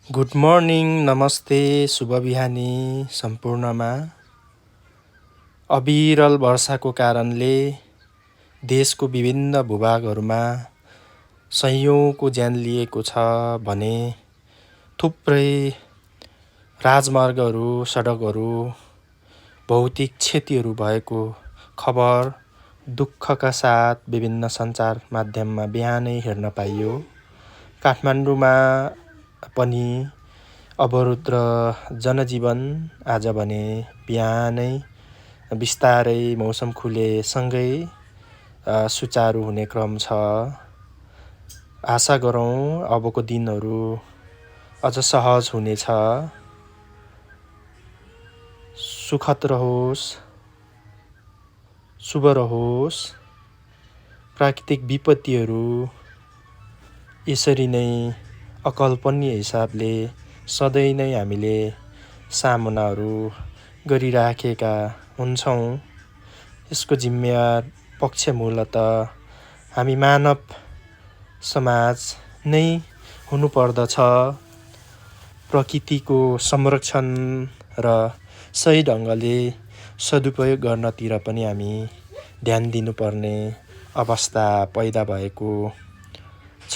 Good morning, नमस्ते, शुभ बिहानी सम्पूर्णमा। अविरल वर्षाको कारणले देशको विभिन्न भूभागहरूमा सयौँको ज्यान लिएको छ भने थुप्रै राजमार्गहरू, सडकहरू भौतिक क्षतिहरू भएको खबर दुःखका साथ विभिन्न सञ्चार माध्यममा बिहानै हेर्न पाइयो। काठमाडौँमा पनि अवरुद्ध जनजीवन आज भने बिहानै बिस्तारै मौसम खुलेसँगै सुचारू हुने क्रम छ। आशा गरौँ अबको दिनहरू अझ सहज हुनेछ। सुखद रहोस्, शुभ रहोस्। प्राकृतिक विपत्तिहरू यसरी नै अकल्पनीय हिसाबले सधैँ नै हामीले सामनाहरू गरिराखेका हुन्छौँ। यसको जिम्मेवार पक्ष मूलतः हामी मानव समाज नै हुनुपर्दछ। प्रकृतिको संरक्षण र सही ढङ्गले सदुपयोग गर्नतिर पनि हामी ध्यान दिनुपर्ने अवस्था पैदा भएको छ।